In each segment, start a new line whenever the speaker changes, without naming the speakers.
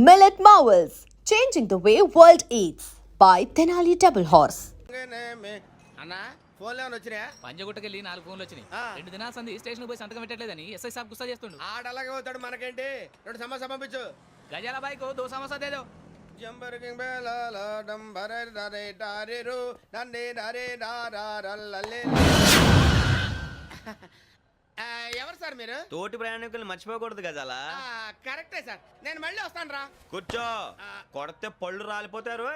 Millet Marvels, changing the way world eats by Tenali Double Horse.
అన్నా ఫోన్లో వచ్చినాయా?
పంజగుట్టకెళ్ళి 4 ఫోన్లు వచ్చినాయి.
ఆ.
2 దినాల సంది స్టేషన్ పోయి సంతకం పెట్టలేదని ఎస్ఐ సాబ్ గుస్తా చేస్తుండు.
ఆడలాగే పోతాడు, మనకేంటి? 2 సమస్య పంపించు.
గజాల బైక్ 2 సమస్య దేదో.
జంబరకింగ్ బేలాల డంబరే డరే డారిరు నన్నే డరే డారల్లలే. ఎవరు సార్ మీరు?
తోటి ప్రయాణికుల్ని మర్చిపోకూడదు గజాల.
కరెక్టే సార్, నేను మళ్ళీ వస్తాను రా.
కూర్చో, కొడితే పళ్ళు రాలిపోతారు.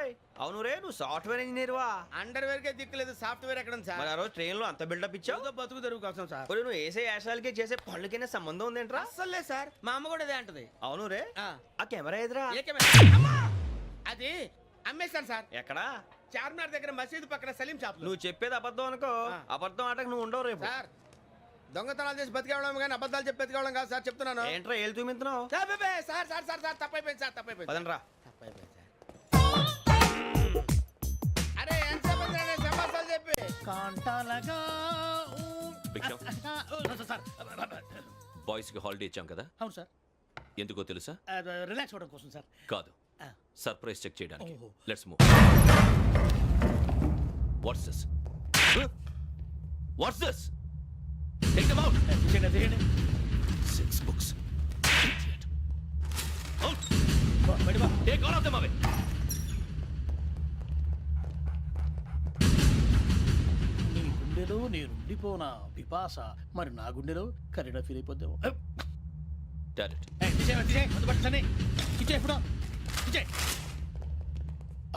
అవును రే, నువ్వు సాఫ్ట్వేర్ ఇంజనీర్ వా?
అండర్వేర్ కే దిక్కులేదు, సాఫ్ట్వేర్ ఎక్కడ ఉంది సార్?
మరి ఆ రోజు ట్రైన్ లో అంత బిల్డప్ ఇచ్చావు.
ఏదో బతుకు తెరువు కోసం సార్.
మరి నువ్వు వేసే యాశాలకి చేసే పళ్ళకైనా సంబంధం ఉందేంట్రా?
అస్సలు లేదు సార్, మా అమ్మ కూడా అదే అంటది.
అవును రే, ఆ కెమెరా ఎదురా
ఏ కెమెరా? అమ్మా! అది అమ్మేశాను సార్.
ఎక్కడా?
చార్మినార్ దగ్గర మసీదు పక్కన సలీం షాప్.
నువ్వు చెప్పేది అబద్ధం అనుకో. అబద్ధం ఆటకు నువ్వు ఉండవు రేపు.
సార్, దొంగతనాలు చేసి బతికేవడం కానీ అబద్ధాలు చెప్పి బతికేవడం కాదు సార్, చెప్తున్నాను.
ఏంట్రా ఏళ్ళు చూపించినావు?
Sir sir sir sir sir తప్పైపోయింది సార్, తప్పైపోయింది.
పదండ్రా.
తప్పైపోయింది సార్. అరే ఎంతసేపు అయింది సమాసాలు చెప్పి
కాంటాలగా సార్.
బాయ్స్ కి హాలిడే ఇచ్చాం కదా,
అవును సార్,
ఎందుకో తెలుసా?
రిలాక్స్ అవ్వడం కోసం సార్.
కాదు, సర్ప్రైజ్ చెక్ చేయడానికి.
ఓహో.
Let's move. What's this? What's this? Take them out.
తీయండి.
6 books. Idiot. Out.
బయట
Take all of them away.
నీ గుండెలో నేనుండిపోనా పిపాస, మరి నా గుండెలో కరీడా ఫీల్ అయిపోద్దాము.
Direct.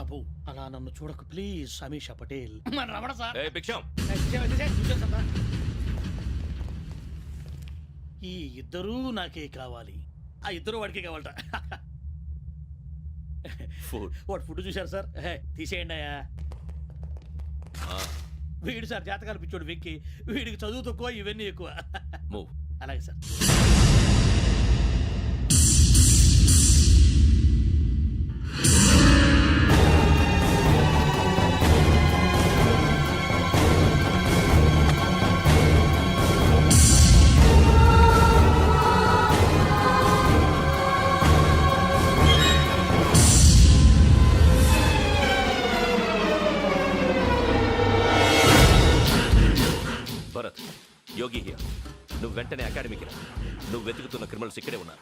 అబ్బో, అలా నన్ను చూడకు ప్లీజ్. సమీషా పటేల్ మన Ramana sir.
Hey, Big Sham.
ఈ ఇద్దరూ నాకే కావాలి, ఆ ఇద్దరు వాడికే కావాలట.
Food.
వాడు ఫుడ్ చూశారు సార్. తీసేయండి అయ్యా. వీడు సార్ జాతకాలు పిచ్చోడు వెక్కి, వీడికి చదువు తక్కువ, ఇవన్నీ ఎక్కువ.
Move.
అలాగే సార్.
Bharat, Yogi here. నువ్వు వెంటనే అకాడమీకి రా. నువ్వు వెతుకుతున్న క్రిమినల్స్ ఇక్కడే ఉన్నారు.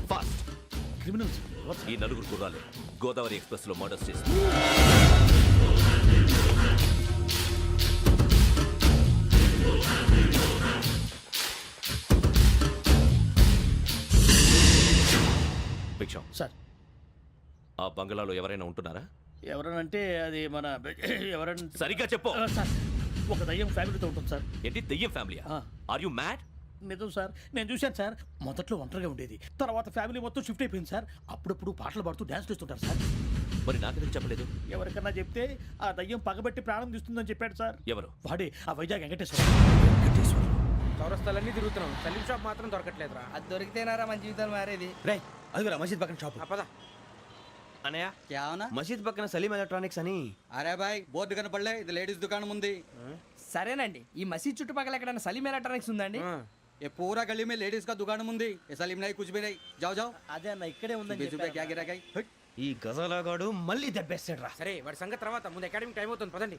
ఫాస్ట్.
క్రిమినల్స్
ఈ నలుగురు కుర్రాలే గోదావరి ఎక్స్ప్రెస్ లో మర్డర్స్ చేసి. భిక్షం
సార్.
ఆ బంగ్లాలో ఎవరైనా ఉంటున్నారా?
ఎవరనంటే అది మన ఎవరంటే
సరిగ్గా చెప్పు.
సార్, ఒక దయ్యం ఫ్యామిలీతో ఉంటుంది సార్.
ఏంటి దెయ్యం ఫ్యామిలీ? Are you mad?
నిజం సార్, నేను చూశాను సార్. మొదట్లో ఒంటరిగా ఉండేది, తర్వాత ఫ్యామిలీ మొత్తం షిఫ్ట్ అయిపోయింది సార్. అప్పుడప్పుడు పాటలు పాడుతూ డ్యాన్స్ చేస్తుంటారు సార్.
మరి నాకెందుకు చెప్పలేదు?
ఎవరికన్నా చెప్తే ఆ దయ్యం పగబెట్టి ప్రాణం తీస్తుందని చెప్పాడు సార్.
ఎవరు?
వాడే ఆ వైజాగ్ వెంకటేశ్వర.
చౌరస్తాలన్నీ తిరుగుతున్నాం, సలీం షాప్ మాత్రం దొరకట్లేదురా.
అది దొరికితేనారా మన జీవితాలు మారేది.
రే, అదిగురా మసీద్ పక్కన షాప్.
పద.
అనయ్య,
क्या होना?
మసీద్ పక్కన సలీం ఎలక్ట్రానిక్స్ అని.
अरे भाई బోర్డు కనపడలే, ఇది లేడీస్ దుకాణం ఉంది.
సరేనండి, ఈ మసీద్ చుట్టుపక్కల ఎక్కడైనా సలీం ఎలక్ట్రానిక్స్ ఉందండి?
ये पूरा गली में लेडीज का दुकान मुंदी, ये सलीम नहीं कुछ भी नहीं. जाओ जाओ.
అదే అన్న ఇక్కడే ఉందని
बीस रुपए क्या गिरा गई?
ఈ గజాలగాడు మళ్ళీ దెబ్బేస్తాడు రా.
సరే, వాడి సంగతి తర్వాత, ముందు అకాడమిక్ టైం అవుతుంది, పదండి.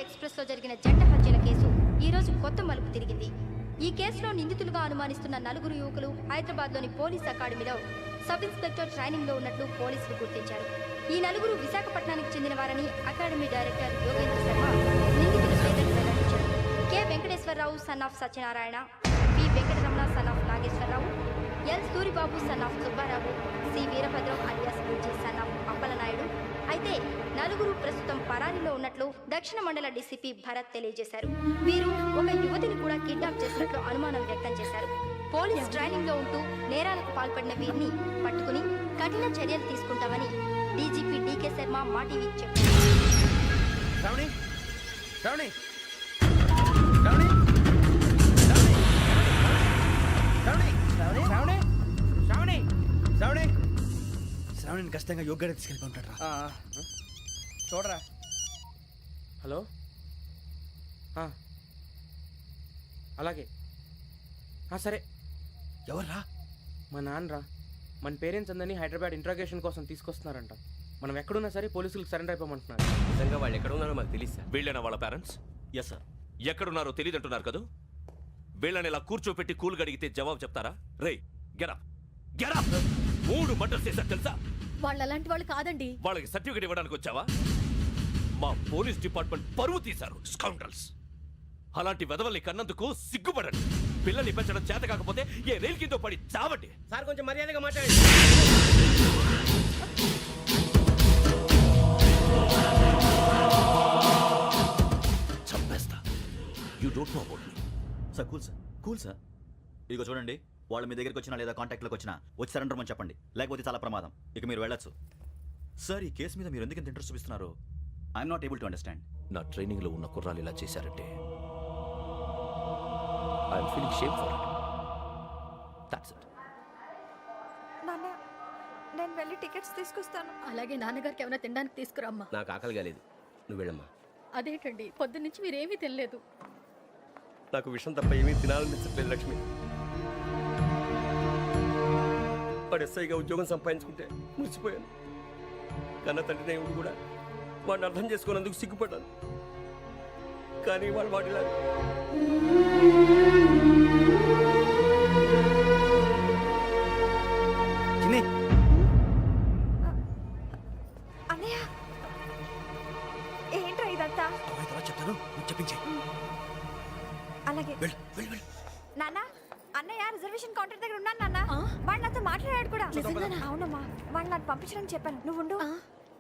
ఎక్స్ప్రెస్ లో జరిగిన జంట హత్యల కేసు ఈ రోజు కొత్త మలుపు తిరిగింది. ఈ కేసులో నిందితులుగా అనుమానిస్తున్న 4 యువకులు హైదరాబాద్లోని పోలీస్ అకాడమీలో సబ్ ఇన్స్పెక్టర్ ట్రైనింగ్ లో ఉన్నట్లు పోలీసులు గుర్తించారు. ఈ 4 విశాఖపట్నానికి చెందిన వారని అకాడమీ డైరెక్టర్ యోగేంద్ర శర్మ నిందితుల పేర్లను వెల్లడించారు. K Venkateswararao son of Satyanarayana, P Venkataramana son of Nageswararao, L Suribabu son of Subbarao, C Veerabhadram alias Bujji son of Appalanaidu. అయితే 4 ప్రస్తుతం పరారీలో ఉన్నట్లు దక్షిణ మండల డీసీపీ భరత్ తెలియజేశారు. వీరు ఒక యువతిని కూడా కిడ్నాప్ చేసినట్లు అనుమానం వ్యక్తం చేశారు. పోలీస్ ట్రైనింగ్ లో ఉంటూ నేరాలకు పాల్పడిన వీరిని పట్టుకుని కఠిన చర్యలు తీసుకుంటామని డీజీపీ డీకే శర్మ మా టీవీకి చెప్పారు.
శ్రావణి శ్రావణి శ్రావణి శ్రావణి
శ్రావణి శ్రావణి
శ్రావణి శ్రావణిని ఖచ్చితంగా యోగ్యత తీసుకెళ్ళి ఉంటాడు రా.
చూడరా.
హలో అలాగే సరే.
ఎవర్రా?
మా నాన్నరా. మన పేరెంట్స్ అందరినీ హైదరాబాద్ ఇంట్రాగేషన్ కోసం తీసుకొస్తున్నారంట. మనం ఎక్కడున్నా సరే పోలీసులకు సరెండర్ అయిపోమంటున్నారు.
నిజంగా వాళ్ళు ఎక్కడ ఉన్నారో మాకు తెలియదు సార్.
వీళ్ళైనా వాళ్ళ పేరెంట్స్?
Yes sir.
ఎక్కడున్నారో తెలియదంటున్నారు కదా. వీళ్ళని ఇలా కూర్చోపెట్టి కూల్ గడిగితే జవాబు చెప్తారా? రేయ్ గెరా గెరా 3 మర్డర్స్ చేశారు తెలుసా?
వాళ్ళు అలాంటి వాళ్ళు కాదండి.
వాళ్ళకి సర్టిఫికేట్ ఇవ్వడానికి వచ్చావా? మా పోలీస్ డిపార్ట్మెంట్ పరువు తీశారు స్కౌండ్రల్స్. అలాంటి వెధవల్ని కన్నందుకు సిగ్గుపడండి. పిల్లల్ని పెంచడం చేత కాకపోతే ఏ రైలు కింద పడి చావండి.
సార్ కొంచెం మర్యాదగా మాట్లాడండి.
చంపేస్తా. You don't know about me.
Sir cool sir. ఇదిగో చూడండి, వాళ్ళు మీ దగ్గరికి వచ్చినా లేదా కాంటాక్ట్లోకి వచ్చినా వచ్చి సరెండర్ అని చెప్పండి, లేకపోతే చాలా ప్రమాదం. ఇక మీరు వెళ్ళొచ్చు. సార్, ఈ కేసు మీద మీరు ఎందుకు ఇంత ఇంట్రెస్ట్ చూపిస్తున్నారు? I'm not able to understand.
నా ట్రైనింగ్ లో ఉన్న కుర్రాలు ఇలా చేశారంటే I'm feeling shame for it. That's it.
నాన్న, నేను వెళ్ళి టికెట్స్ తీసుకొస్తాను.
అలాగే నాన్నగారికి ఏమైనా తినడానికి తీసుకురామ్మా.
నాకు ఆకలి కాలేదు, నువ్వు వెళ్ళమ్మా.
అదేంటండి పొద్దున్నుంచి మీరేమీ తినలేదు.
నాకు విషయం తప్ప ఏమీ తినాలనిపించట్లేదు లక్ష్మి. వాడు ఎస్ఐగా ఉద్యోగం సంపాదించుకుంటే మురిసిపోయాను. కన్న తండ్రి ఉండి కూడా వాడిని అర్థం చేసుకున్నందుకు సిగ్గుపడ్డాను. కానీ వాడిలా
చిన్ని
అన్నయ్య, ఏంట్రా ఇదంతా?
చెప్తాను, నువ్వు చెప్పించే.
అలాగే.
వెళ్ళు వెళ్ళు వెళ్ళు.
నాన్న, అన్నయ్య రిజర్వేషన్ కౌంటర్ దగ్గర ఉన్నాను నాన్న. వాడు నాతో మాట్లాడాడు కూడా. అవునమ్మా, వాడు నాకు పంపించడానికి చెప్పాను. నువ్వు ఉండు.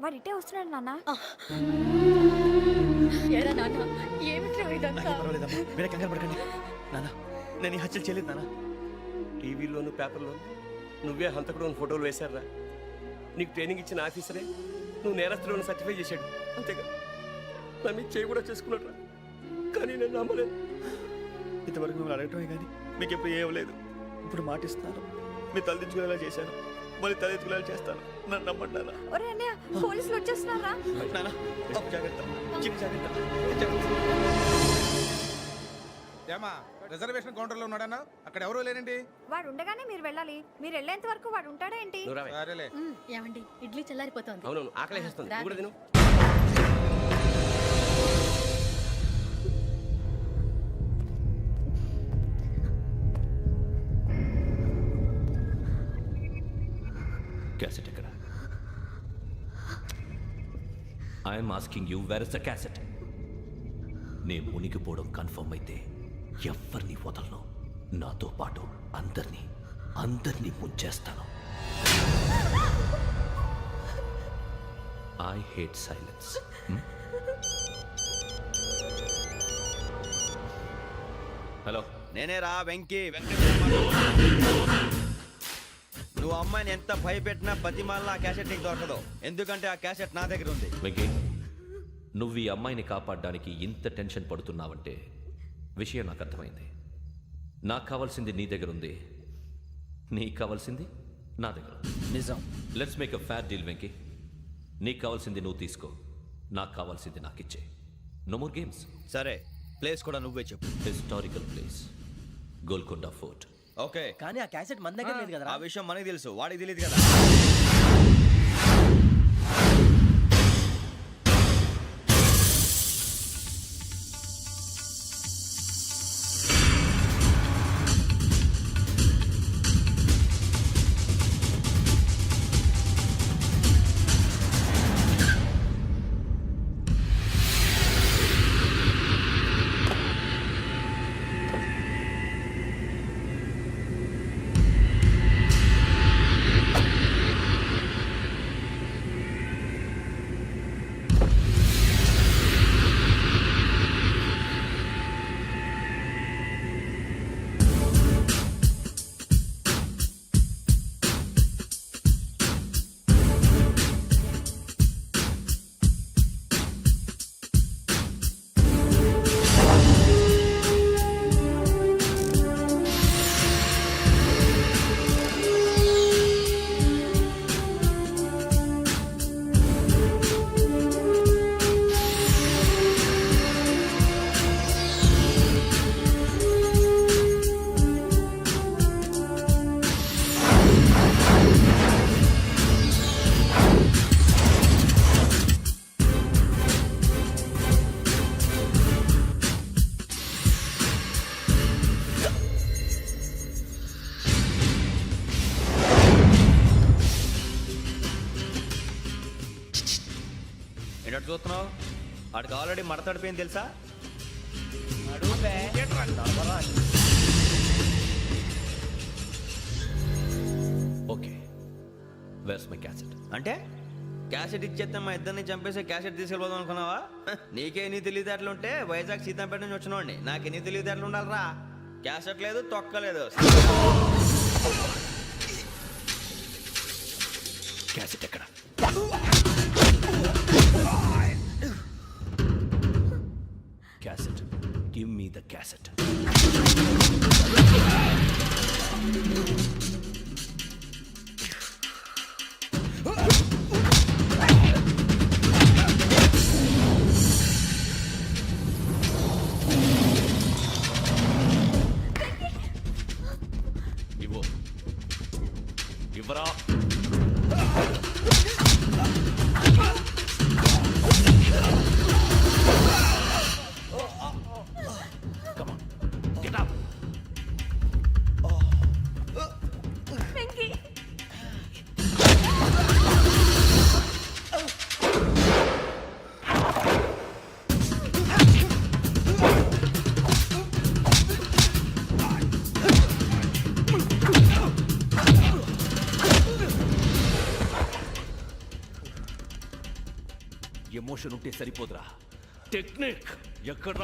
వాడు ఇట్టే వస్తున్నాడు నాన్న.
ఏరా నాన్న, ఏమిట్రా ఇదంతా?
పర్వాలేదమ్మా, మీరే కంగారు పడకండి. నాన్న, నేను ఈ హత్యలు చేయలేదు నాన్న.
టీవీలోను పేపర్లోను నువ్వే హంతకుడు ఫోటోలు వేశారా? నీకు ట్రైనింగ్ ఇచ్చిన ఆఫీసరే నువ్వు నేరస్తులను సర్టిఫై చేశాడు. అంతేగా నా మీద చేయి కూడా చేసుకున్నాడు. కానీ నేను నమ్మలేదు.
ఇంతవరకు మిమ్మల్ని అడగటమే కానీ మీకు ఎప్పుడు ఏమలేదు. ఇప్పుడు మాటిస్తాను, మీ తలదించుకునేలా చేశాను, మళ్ళీ తలెత్తుకునేలా చేస్తాను. నన్ను నమ్మండి నాన్న.
ఒరే అన్నయ్య, పోలీసులు వచ్చేస్తున్నారా?
నాన్న, జాగ్రత్త, చిన్న జాగ్రత్త.
ఏమా రిజర్వేషన్ కౌంటర్ లో ఉన్నాడన్నా? అక్కడ ఎవరూ లేనండి.
వాడు ఉండగానే మీరు వెళ్ళాలి. మీరు వెళ్ళేంత వరకు వాడు ఉంటాడా ఏంటి?
సరేలే.
ఏమండి, ఇడ్లీ చల్లారిపోతుంది.
అవునవును, ఆకలేస్తుంది. నువ్వు కూడా తిను.
క్యాసెట్ ఎక్కడ? I'm asking you, where is the cassette? నేను మునిగిపోవడం కన్ఫర్మ్ అయితే ఎవరిని వదలను. నాతో పాటు అందరినీ ముంచేస్తాను. I hate silence. హలో,
నేనే రా వెంకీ. నువ్వు అమ్మాయిని ఎంత భయపెట్టినా బతిమాలినా ఆ క్యాసెట్ నీకు దొరకదు. ఎందుకంటే ఆ క్యాసెట్ నా దగ్గర ఉంది.
వెంకీ, నువ్వు ఈ అమ్మాయిని కాపాడడానికి ఇంత టెన్షన్ పడుతున్నావంటే విషయం నాకు అర్థమైంది. నాకు కావాల్సింది నీ దగ్గర ఉంది, నీకు కావాల్సింది నా దగ్గర.
నిజం.
Let's make a fair deal Venky. నీకు కావాల్సింది నువ్వు తీసుకో, నాకు కావాల్సింది నాకు ఇచ్చే. No more games.
సరే, ప్లేస్ కూడా నువ్వే చెప్పు.
Historical place, Golconda fort.
Okay,
కానీ ఆ క్యాసెట్ మన దగ్గర లేదు కదా.
ఆ విషయం మనకి తెలుసు, వాడికి తెలియదు కదా. ఏంటంటే చూస్తున్నావు? వాడికి ఆల్రెడీ మడతడిపోయింది తెలుసా?
Okay, where's my cassette?
అంటే క్యాసెట్ ఇచ్చేస్తే మా ఇద్దరిని చంపేసి క్యాసెట్ తీసుకెళ్ళిపోదాం అనుకున్నావా? నీకే ఎన్ని తెలివితేటలు ఉంటే వైజాగ్ సీతంపేట నుంచి వచ్చినవాడిని. నాకు ఎన్ని తెలివితేటలు ఉండాలరా? క్యాసెట్ లేదు, తొక్కలేదు.
క్యాసెట్ ఎక్కడ? Cassette, give me the cassette. ఇవ్వు, ఇవ్వరా. Come on, get up. Emotion ఉంటే సరిపోదురా, టెక్నిక్ ఎక్కడ?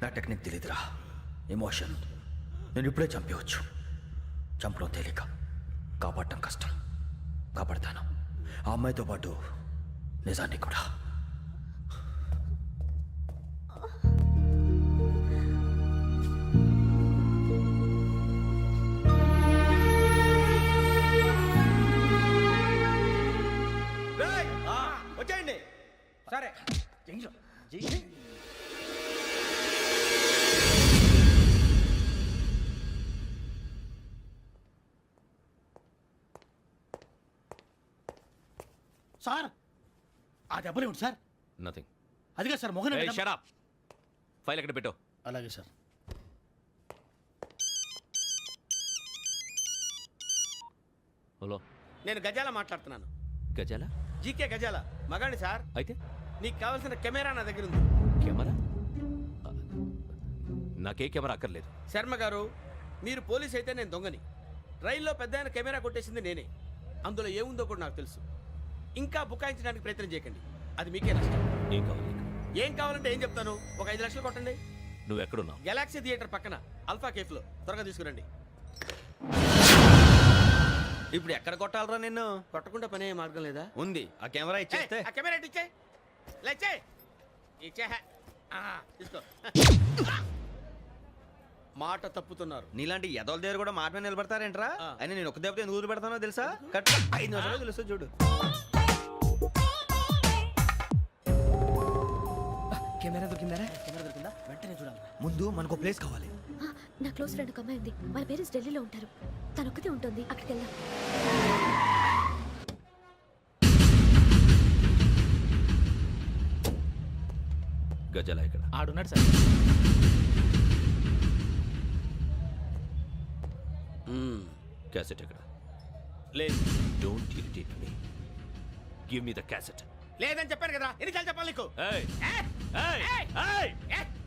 నా టెక్నిక్ తెలీదురా, ఎమోషన్. నేను ఇప్పుడే చంపేయచ్చు. చంపడం తేలిక, కాపాడటం కష్టం. కాపాడతాను, ఆ అమ్మాయితో పాటు నిజాన్ని కూడా.
వచ్చేయండి.
సరే.
సార్ ఆ దెబ్బలేమిటి సార్?
నథింగ్.
అదిగా సార్ మొహన్
షట్ అప్. ఫైల్ ఎక్కడ పెట్టు?
అలాగే సార్.
హలో,
నేను గజాల మాట్లాడుతున్నాను.
గజాల?
జీకే గజాల మగాండి సార్.
అయితే
నీకు కావాల్సిన కెమెరా నా దగ్గర ఉంది.
కెమెరా? నాకే కెమెరా అక్కర్లేదు.
శర్మ గారు, మీరు పోలీస్ అయితే నేను దొంగని. రైల్లో పెద్ద ఆయన కెమెరా కొట్టేసింది నేనే. అందులో ఏముందో కూడా నాకు తెలుసు. ఇంకా బుకాయించడానికి ప్రయత్నం చేయకండి, అది మీకే నష్టం.
ఏం కావాలి?
ఏం కావాలంటే ఏం చెప్తాను. ఒక 5 లక్షలు కొట్టండి.
నువ్వు ఎక్కడున్నావు?
గెలాక్సీ థియేటర్ పక్కన అల్ఫా కేఫ్లో. త్వరగా తీసుకురండి.
ఇప్పుడు ఎక్కడ కొట్టాలరా నిన్ను?
కొట్టకుండా పనే మార్గం లేదా?
ఉంది. ఆ కెమెరా ఇచ్చేస్తే.
ఆ కెమెరా ఇచ్చే లేచే ఇచ్చే. తీసుకో. మాట తప్పుతున్నారు.
నీలాంటి ఎదల దగ్గర కూడా మాట మీద నిలబడతారేంట్రా? అయినా నేను ఒక దెబ్బతో ఎందుకు పెడతానో తెలుసా? కట్ 5 నిమిషాలు తెలుసు చూడు.
కెమెరా దొరికిందా?
వెంటనే చూడాలి.
ముందు మనకు ప్లేస్ కావాలి.
నా క్లోజ్ ఫ్రెండ్ ఒక అమ్మాయి ఉంది. వాళ్ళ పేరెంట్స్ ఢిల్లీలో ఉంటారు. తను ఒక్కతే ఉంటుంది. అక్కడికి వెళ్దాం.
గజాల ఇక్కడ?
ఆడున్నాడు సార్.
క్యాసెట్ ఎక్కడ?
లేదు.
Don't irritate me. Give me the cassette.
లేదని చెప్పాను కదా, ఎన్నిసార్లు చెప్పాలి నీకు?
ఏయ్ ఏయ్ ఏయ్!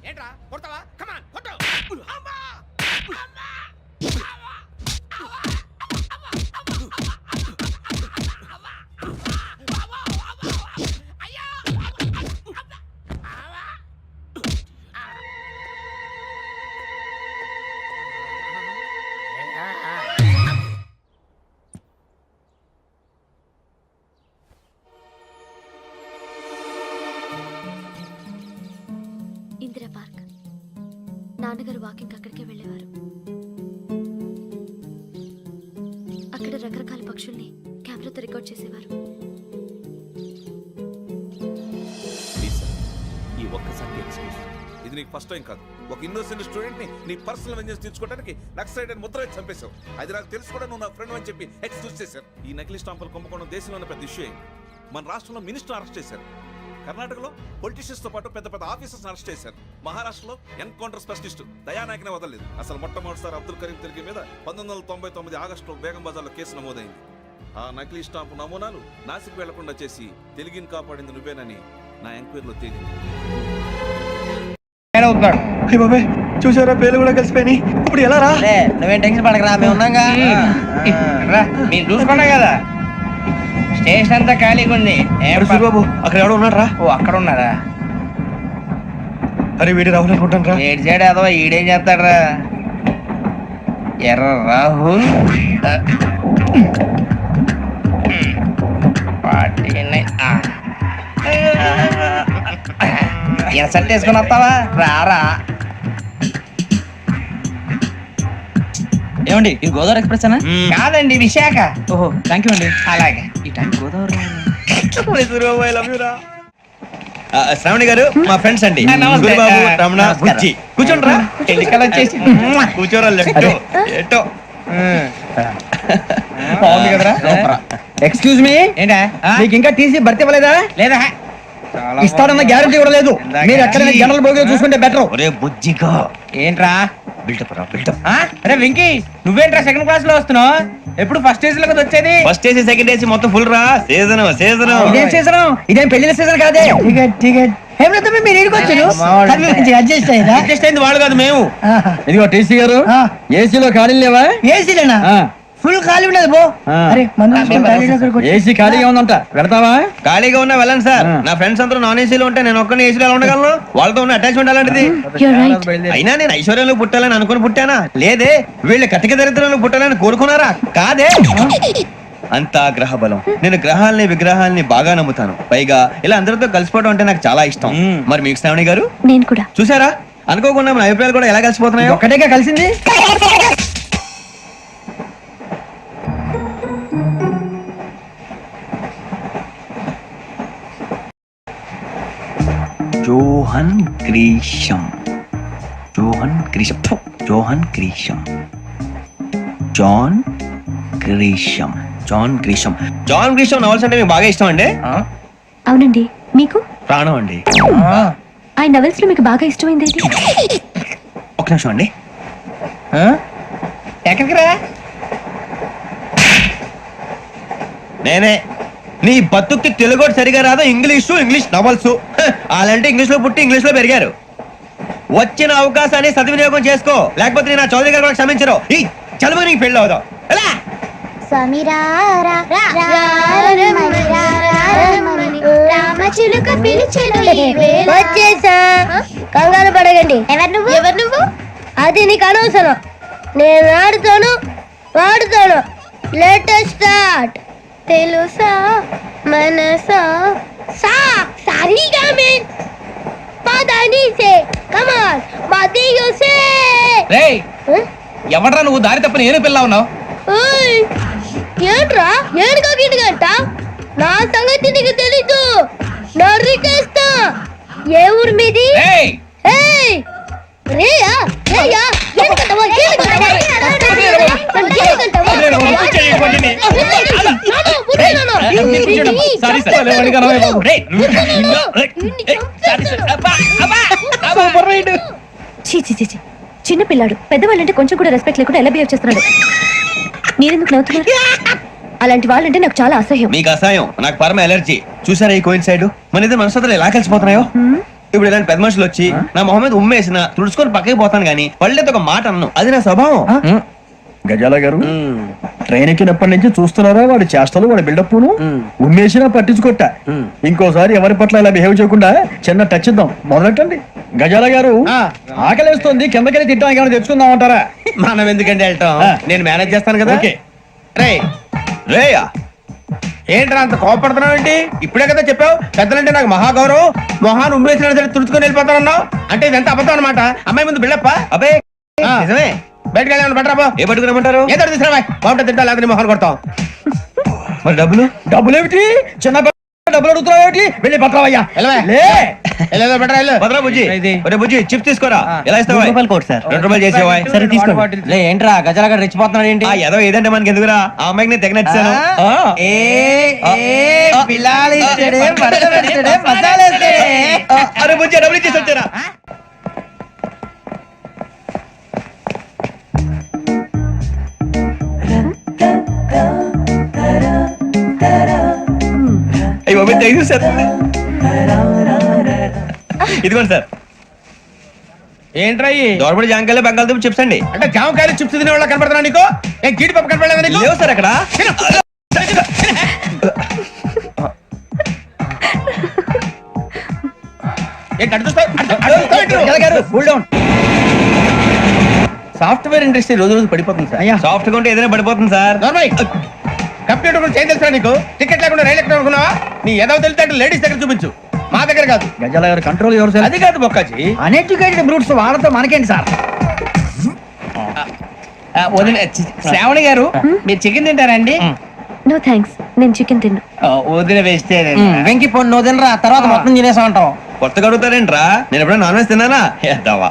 ఏంట్రా కొడతావా? కమాన్ కొట్టు. అమ్మా! అమ్మా!
ఇందిరా పార్క్. నాన్నగారు వాకింగ్ అక్కడికే వెళ్ళేవారు. అక్కడ రకరకాల పక్షుల్ని కెమెరాతో రికార్డ్ చేసేవారు.
ప్లీజ్ సార్, ఈ ఒక్కసారి ఎక్స్క్యూజ్.
ఇది నీకు ఫస్ట్ టైం కాదు. ఒక ఇన్నోసెంట్ స్టూడెంట్ ని నీ పర్సనల్ వెంజెన్స్ తీర్చుకోవడానికి నక్సలైట్ అని ముద్ర వేసి చంపేశావు. అది నాకు తెలుసు కూడా నువ్వు నా ఫ్రెండ్ అని చెప్పి ఎక్స్క్యూజ్ చేశారు. ఈ నకిలీ స్టాంపులు కుంభకోణం దేశంలో ఉన్న పెద్ద ఇష్యూ అయింది. మన రాష్ట్రంలో మినిస్టర్ అరెస్ట్ చేశారు. కర్ణాటకలో పొలిటీషియన్స్ తో పాటు పెద్ద పెద్ద ఆఫీసర్స్ అరెస్ట్ చేశారు. మహారాష్ట్రలో ఎన్కౌంటర్ స్పెషలిస్ట్ దయానాయకనే వదలలేదు. అసలు మొట్టమొదటిసారి అబ్దుల్ కరీం తిరిగి మీద 1999 ఆగస్టులో బేగం బజార్లో కేసు నమోదైంది. ఆ నకిలీ స్టాంపు నమూనాలు నాసిక్ వెళ్లకుండా చేసి తెలుగుని కాపాడింది నువ్వేనని నా ఎంక్వైరీలో తేలింది.
చూసారా పేర్లు కూడా కలిసిపోయి. ఇప్పుడు ఎలా రా?
నువ్వేం టెన్షన్ పడకరా, మేము ఉన్నాగా. మీరు చూసుకున్నా కదా, స్టేషన్ అంతా ఖాళీగా ఉంది.
బాబు అక్కడ ఎవడో ఉన్నాడు రా.
ఓ అక్కడ ఉన్నారా?
అరే వీడి రాహుల్ అనుకుంటాను రా.
ఏడు సైడ్ అదో ఈడేం చేస్తాడరా? ఎర్ర రాహుల్ సెట్ వేసుకుని వస్తావా? రారా.
ఏమండి ఇది గోదావరి ఎక్స్ప్రెస్ అనా?
కాదండి, విశాఖ.
ఓహో థ్యాంక్ యూ అండి.
అలాగే.
ఈ టైం గోదావరి
శ్రావణి గారు మా ఫ్రెండ్స్ అండి.
నమస్తే.
గురుబాబు, రమణ,
నమస్కారం.
బుజ్జి. కూర్చోండి రా.
ఎన్నికలు వచ్చేసి
కూర్చోరా. ఎట్టో
బాగుంది కదరా?
ఎక్స్క్యూజ్ మీ,
ఏంటా?
మీకు ఇంకా టీసీ భర్తీ ఇవ్వలేదా?
లేదా
ఇస్తాడన్న గ్యారంటీ కూడా లేదు. మీరు ఎక్కడైనా జనరల్ బోగిలో చూసుకుంటే బెటర్.
ఒరే బుజ్జిగా
ఏంట్రా?
బిల్డప్ రా, బిల్డప్.
అరే వెంకీ, నువ్వేంట్రా సెకండ్ క్లాస్ లో వస్తున్నావు? ఎప్పుడు ఫస్ట్ ఏజ్ లో కదా వచ్చేది?
ఫస్ట్ ఏసీ సెకండ్ ఏసీ మొత్తం ఫుల్ రా. Season season.
ఇదేం సీజన్? ఇదేం పెళ్లిన సీజన్ కాదే. టికెట్ టికెట్ మీరు ఇడికొచ్చారు. అడ్జస్ట్ అయ్యారా?
అడ్జస్ట్ అయింది వాళ్ళు కాదు, మేము.
ఇదిగో టీసీ గారు, ఏసీలో ఖాళీ లేవా? ఏసీలేనా? ఫుల్ ఖాళీ ఉండదు బో. అరే ఏసీ ఖాళీగా ఉందంట, పెడతావా?
ఖాళీగా ఉన్నా వెళ్ళండి సార్. నా ఫ్రెండ్స్ అందరూ నాన్ ఏసీలో ఉంటే నేను ఒక్కనే ఏసీలో ఎలా ఉండగలను? వాళ్ళతో ఉన్న అటాచ్మెంట్ అలాంటిది. అయినా నేను ఐశ్వర్యంలో పుట్టాలని అనుకుని పుట్టానా? లేదే. వీళ్ళు కతిక దరిద్రంలో పుట్టాలని కోరుకున్నారా? కాదే. అంతా గ్రహ బలం. నేను గ్రహాలని విగ్రహాలని బాగా నమ్ముతాను. పైగా ఇలా అందరితో కలిసిపోవడం అంటే నాకు చాలా ఇష్టం. మరి మీకు శ్రావణి గారు?
నేను కూడా.
చూసారా, అనుకోకుండా మన అభిప్రాయాలు కూడా ఎలా కలిసిపోతున్నాయో.
ఒక్కటేగా కలిసింది.
John Grisham. John Grisham. John Grisham. John Grisham. John Grisham.
John Grisham novels అంటే మీకు బాగా ఇష్టం అండి?
అవునండి. మీకు?
ప్రాణం అండి.
ఆ నవెల్స్ లో మీకు బాగా ఇష్టమైంది ఏంటి?
ఒక నిమిషం అండి.
ఎక్కడికి రా?
నేనే. నీ బతుక్కి తెలుగు సరిగా రాదు, ఇంగ్లీష్ నవల్స్. అలాంటి ఇంగ్లీష్ లో పుట్టి ఇంగ్లీష్ లో పెరిగారు. వచ్చిన అవకాశాన్ని సద్వినియోగం చేసుకో, లేకపోతే నేను నా చౌదరి గారు కూడా క్షమించరు. ఈ చదువు నీకు పెళ్ళి అవుదాం.
కంగారు పడగండి. ఎవరు నువ్వు? అది నీకు అనవసరం. నేను ఆడుతాను, వాడుతాను. Latest start. తెలుసా మనసా సా సారీగా మెన్ పదని సే కమాన్ మదియో సే.
రేయ్, ఎవడ్రా నువ్వు? దారి తప్పని ఏను పిల్ల ఉన్నావు?
ఓయ్ ఏంట్రా ఏడుగా గిడుగంట? నా సంగతి నీకు తెలీదు. నరికేస్తా. ఏ ఊరు మీది?
ఏయ్
ఏయ్ రేయా రేయా ఏడుగంటవా ఏడుగంటవా చిన్న పిల్లాడు. పెద్దవాళ్ళంటే కొంచెం కూడా రెస్పెక్ట్ లేకుండా ఎలా బిహేవ్ చేస్తున్నాడు? మీరెందుకు నవ్వుతున్నారు? అలాంటి వాళ్ళంటే నాకు చాలా అసహ్యం.
మీకు అసహాయం, నాకు పరమ ఎలర్జీ. చూసారా ఈ కోయిన్ సైడ్? మన ఇద్దరు మనసులో ఎలా కలిసిపోతున్నాయో. ఇప్పుడు ఇలాంటి పెద్ద మనుషులు వచ్చి నా మొహం మీద ఉమ్మేసిన తుడుచుకొని పక్కకి పోతాను గానీ పళ్ళేతో ఒక మాట అన్ను. అది నా స్వభావం.
గజాల గారు, ట్రైన్ ఎక్కినప్పటి నుంచి చూస్తున్నారా వాడి చేష్టలు, వాడి బిల్డప్ ఉమ్మేసినా పట్టించుకోట. ఇంకోసారి ఎవరి పట్ల ఇలా బిహేవ్ చేయకుండా చిన్న టచ్ ఇద్దాం. మొదలెట్టండి. గజాల గారు, ఆకలేస్తుంది, కిందకెళ్ళి తింటాం, ఏమైనా తెచ్చుకుందామంటారా?
మనం ఎందుకంటే వెళ్తాం, నేను మేనేజ్ చేస్తాను కదా.
రే
రేయా,
ఏంట్రా అంత కోపడుతున్నావు ఏంటి? ఇప్పుడే కదా చెప్పావు పెద్దలంటే నాకు మహాగౌరవం, మొహాన్ని ఉమ్మేసిన సరే తుడుచుకొని వెళ్ళిపోతానన్నావు. అంటే ఇదంతా అబద్ధం అనమాట. అమ్మాయి ముందు బిళ్ళప్ప.
అబ్బే నిజమే.
బయటకు వెళ్ళాను బట్రాబో
ఏ పట్టుకురమ్మంటారు?
ఏదో తీసుకురా బాగుంటుంది తింటా లేకపోతే మొహన్ కొడతాం.
మరి డబ్బులు?
డబ్బులు ఏమిటి చిన్న డబ్బులు అడుగుతున్నావు ఏమిటి వెళ్ళి పట్టరావయ్యా
వెళ్ళేదో బట్రా వెళ్ళు.
భద్రా బుజ్జి, ఒరే బుజ్జి చిప్స్ తీసుకోరా. ఎలా ఇస్తావా? ₹2 చేసేవా?
సరే తీసుకోండి. ఏంట్రా గజలగా రెచ్చిపోతున్నాడు ఏంటి?
ఆ ఏదో ఏదంటే మనకి ఎందుకురా, ఆ అమ్మాయికి నేను తెగ నచ్చాను. అరే బుజ్జి డబ్బులు ఇచ్చేసి వచ్చారా? అయ్యో థ్యాంక్ యూ సార్. ఇదిగోండి సార్.
ఏంట్రా
దోరబడి జాంకాయలు బంగాళదుంప చిప్స్ అండి.
అంటే జామకాయలు చిప్స్ తినే వాళ్ళ కనపడుతున్నా నీకు? ఏ గీడి పప్పు కనపడలేదా నీకు?
లేవు సార్ అక్కడ.
సాఫ్ట్వేర్ ఇండస్ట్రీ రోజు రోజు పడిపోతుంది సార్.
సాఫ్ట్ గా ఉంటే ఏదైనా పడిపోతుంది సార్.
కంప్యూటర్ కూడా చేంజ్ తెలుసా నీకు? టికెట్ లేకుండా రైలు ఎక్కడ అనుకున్నావా? నీ ఏదో తెలితే లేడీస్ దగ్గర చూపించు, మా దగ్గర కాదు.
గజాల గారు కంట్రోల్ ఎవరు సార్?
అది కాదు బొక్కాజీ,
అన్ఎడ్యుకేటెడ్ బ్రూట్స్ వాళ్ళతో మనకేంటి సార్?
శ్రావణి గారు మీరు చికెన్ తింటారండి?
నో థ్యాంక్స్, నేను చికెన్ తిన్ను.
వదిన వేస్తే వెంకి పొన్ను నువ్వు తినరా, తర్వాత మొత్తం తినేసా ఉంటాం.
కొత్తగా అడుగుతారేంట్రా? నేను ఎప్పుడైనా నాన్ వెజ్ తిన్నానా? ఎద్దావా.